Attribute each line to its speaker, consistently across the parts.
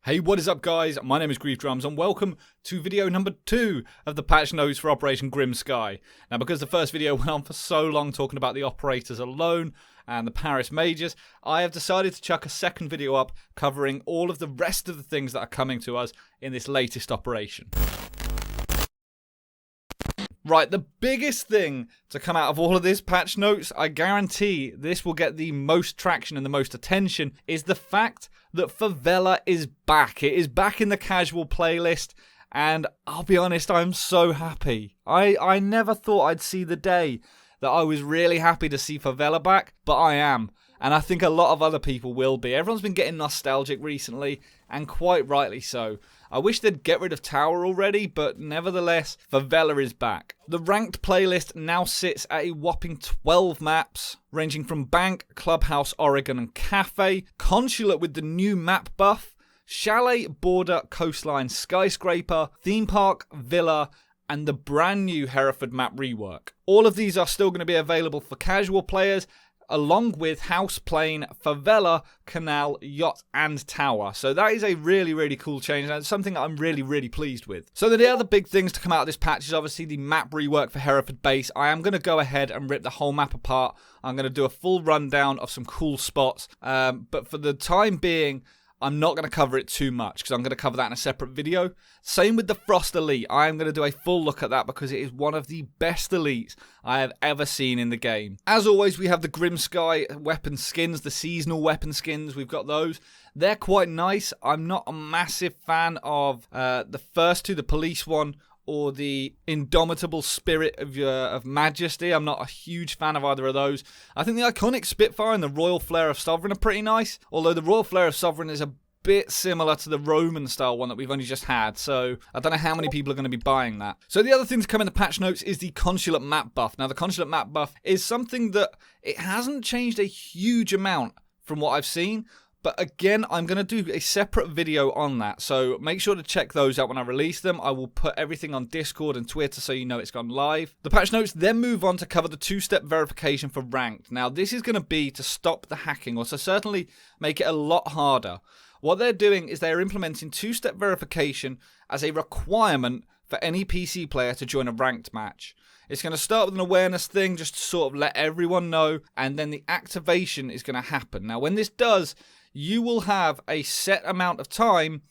Speaker 1: Hey, what is up guys? My name is Griefdrums and welcome to video number 2 of the patch notes for Operation Grim Sky. Now because the first video went on for so long talking about the operators alone and the Paris Majors, I have decided to chuck a second video up covering all of the rest of the things that are coming to us in this latest operation. Right, the biggest thing to come out of all of this patch notes, I guarantee this will get the most traction and the most attention, is the fact that FAVELA is back. It is back in the casual playlist, and I'll be honest, I'm so happy. I never thought I'd see the day that I was really happy to see FAVELA back, but I am. And I think a lot of other people will be. Everyone's been getting nostalgic recently, and quite rightly so. I wish they'd get rid of Tower already, but nevertheless, FAVELA is back. The ranked playlist now sits at a whopping 12 maps, ranging from Bank, Clubhouse, Oregon, and Cafe, Consulate with the new map buff, Chalet, Border, Coastline, Skyscraper, Theme Park, Villa, and the brand new Hereford map rework. All of these are still going to be available for casual players, along with House, Plane, FAVELA, Canal, Yacht, and Tower. So that is a really, really cool change, and it's something that I'm really, really pleased with. So the other big things to come out of this patch is obviously the map rework for Hereford Base. I am going to go ahead and rip the whole map apart. I'm going to do a full rundown of some cool spots, but for the time being, I'm not going to cover it too much because I'm going to cover that in a separate video. Same with the Frost Elite. I am going to do a full look at that because it is one of the best elites I have ever seen in the game. As always, we have the Grim Sky weapon skins, the seasonal weapon skins. We've got those. They're quite nice. I'm not a massive fan of the first two, the police one or the Indomitable Spirit of Majesty. I'm not a huge fan of either of those. I think the iconic Spitfire and the Royal Flare of Sovereign are pretty nice, although the Royal Flare of Sovereign is a bit similar to the Roman style one that we've only just had, so I don't know how many people are going to be buying that. So the other thing to come in the patch notes is the Consulate map buff. Now the Consulate map buff is something that it hasn't changed a huge amount from what I've seen, but again, I'm going to do a separate video on that, so make sure to check those out when I release them. I will put everything on Discord and Twitter so you know it's gone live. The patch notes then move on to cover the two-step verification for ranked. Now, this is going to be to stop the hacking, or to certainly make it a lot harder. What they're doing is they're implementing two-step verification as a requirement for any PC player to join a ranked match. It's going to start with an awareness thing just to sort of let everyone know, and then the activation is going to happen. Now, when this does, you will have a set amount of time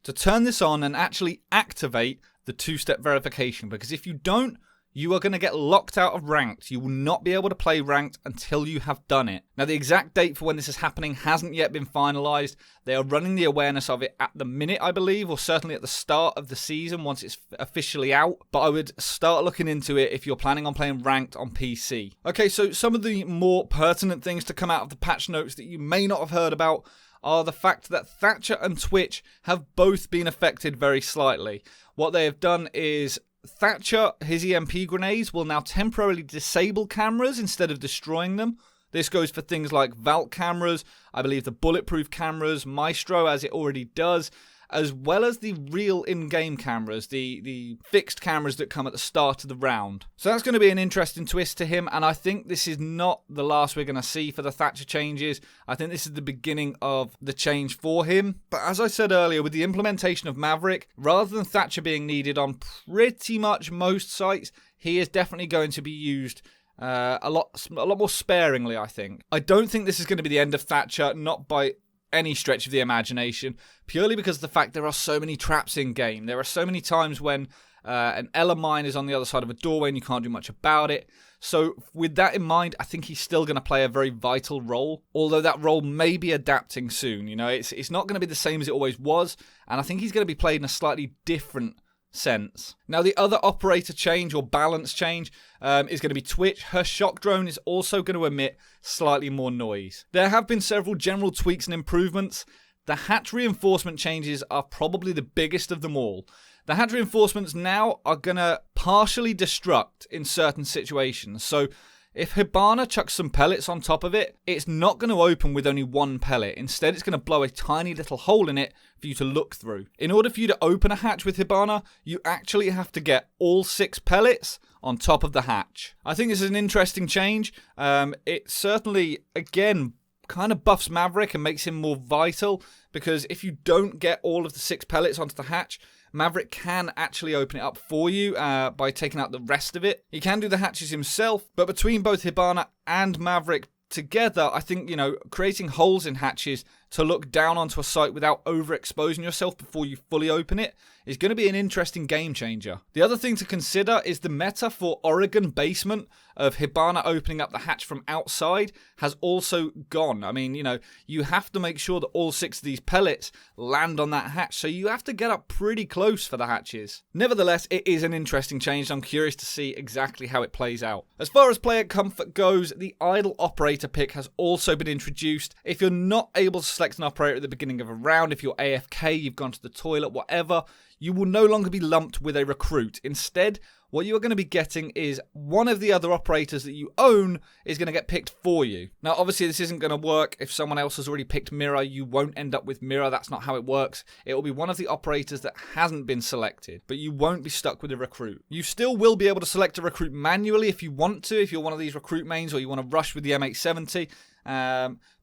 Speaker 1: to turn this on and actually activate the two-step verification, because if you don't, you are going to get locked out of ranked. You will not be able to play ranked until you have done it. Now, the exact date for when this is happening hasn't yet been finalized. They are running the awareness of it at the minute, I believe, or certainly at the start of the season once it's officially out. But I would start looking into it if you're planning on playing ranked on PC. Okay, so some of the more pertinent things to come out of the patch notes that you may not have heard about are the fact that Thatcher and Twitch have both been affected very slightly. What they have done is Thatcher, his EMP grenades will now temporarily disable cameras instead of destroying them. This goes for things like Vault cameras, I believe the bulletproof cameras, Maestro as it already does, as well as the real in-game cameras, the fixed cameras that come at the start of the round. So that's going to be an interesting twist to him, and I think this is not the last we're going to see for the Thatcher changes. I think this is the beginning of the change for him. But as I said earlier, with the implementation of Maverick, rather than Thatcher being needed on pretty much most sites, he is definitely going to be used a lot more sparingly, I think. I don't think this is going to be the end of Thatcher, not by any stretch of the imagination, purely because of the fact there are so many traps in game. There are so many times when an Ella mine is on the other side of a doorway and you can't do much about it. So with that in mind, I think he's still going to play a very vital role, although that role may be adapting soon. You know, it's not going to be the same as it always was, and I think he's going to be played in a slightly different sense. Now, the other operator change or balance change is going to be Twitch. Her shock drone is also going to emit slightly more noise. There have been several general tweaks and improvements. The hatch reinforcement changes are probably the biggest of them all. The hatch reinforcements now are going to partially destruct in certain situations. So if Hibana chucks some pellets on top of it, it's not going to open with only one pellet. Instead, it's going to blow a tiny little hole in it for you to look through. In order for you to open a hatch with Hibana, you actually have to get all 6 pellets on top of the hatch. I think this is an interesting change. It certainly, again, kind of buffs Maverick and makes him more vital, because if you don't get all of the 6 pellets onto the hatch, Maverick can actually open it up for you by taking out the rest of it. He can do the hatches himself, but between both Hibana and Maverick together, I think, creating holes in hatches to look down onto a site without overexposing yourself before you fully open it is going to be an interesting game changer. The other thing to consider is the meta for Oregon basement of Hibana opening up the hatch from outside has also gone. I mean, you have to make sure that all 6 of these pellets land on that hatch, so you have to get up pretty close for the hatches. Nevertheless, it is an interesting change. I'm curious to see exactly how it plays out. As far as player comfort goes, the idle operator pick has also been introduced. If you're not able to select an operator at the beginning of a round, if you're AFK, you've gone to the toilet, whatever, you will no longer be lumped with a recruit. Instead, what you are going to be getting is one of the other operators that you own is going to get picked for you. Now, obviously, this isn't going to work if someone else has already picked Mirror. You won't end up with Mirror. That's not how it works. It will be one of the operators that hasn't been selected, but you won't be stuck with a recruit. You still will be able to select a recruit manually if you want to, if you're one of these recruit mains or you want to rush with the M870.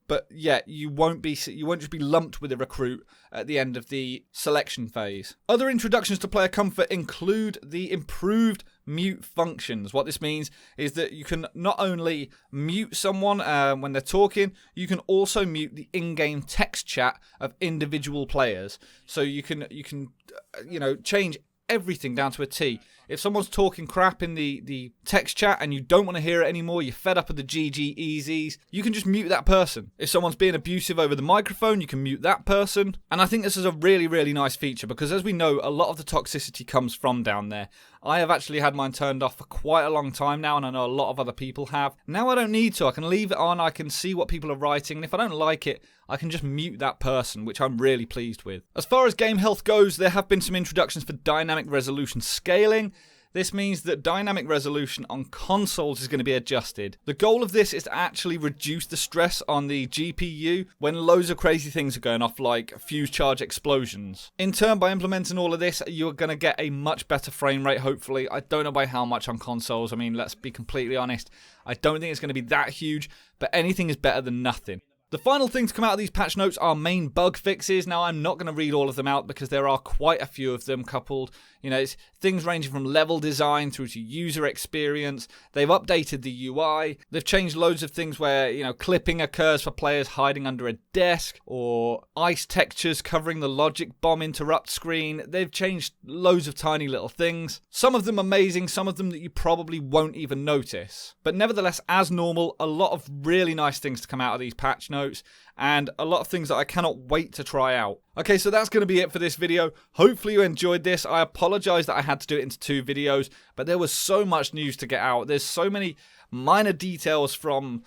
Speaker 1: But yeah, you won't just be lumped with a recruit at the end of the selection phase. Other introductions to player comfort include the improved mute functions. What this means is that you can not only mute someone when they're talking, you can also mute the in-game text chat of individual players. So you can change everything down to a T. If someone's talking crap in the text chat and you don't want to hear it anymore, you're fed up with the GG easies, you can just mute that person. If someone's being abusive over the microphone, you can mute that person. And I think this is a really, really nice feature because, as we know, a lot of the toxicity comes from down there. I have actually had mine turned off for quite a long time now, and I know a lot of other people have. Now I don't need to. I can leave it on, I can see what people are writing, and if I don't like it, I can just mute that person, which I'm really pleased with. As far as game health goes, there have been some introductions for dynamic resolution scaling. This means that dynamic resolution on consoles is going to be adjusted. The goal of this is to actually reduce the stress on the GPU when loads of crazy things are going off, like fuse charge explosions. In turn, by implementing all of this, you're going to get a much better frame rate, hopefully. I don't know by how much on consoles. I mean, let's be completely honest. I don't think it's going to be that huge, but anything is better than nothing. The final thing to come out of these patch notes are main bug fixes. Now, I'm not going to read all of them out because there are quite a few of them coupled. It's things ranging from level design through to user experience. They've updated the UI. They've changed loads of things where, clipping occurs for players hiding under a desk, or ice textures covering the logic bomb interrupt screen. They've changed loads of tiny little things. Some of them amazing, some of them that you probably won't even notice. But nevertheless, as normal, a lot of really nice things to come out of these patch notes, and a lot of things that I cannot wait to try out. Okay, so that's going to be it for this video. Hopefully you enjoyed this. I apologize that I had to do it into 2 videos, but there was so much news to get out. There's so many minor details from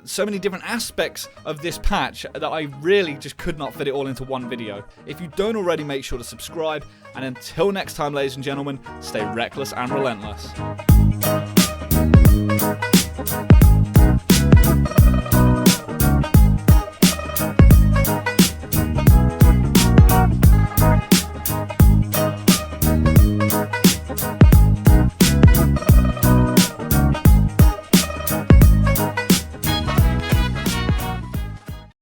Speaker 1: so many different aspects of this patch that I really just could not fit it all into one video. If you don't already, make sure to subscribe, and until next time, ladies and gentlemen, stay reckless and relentless.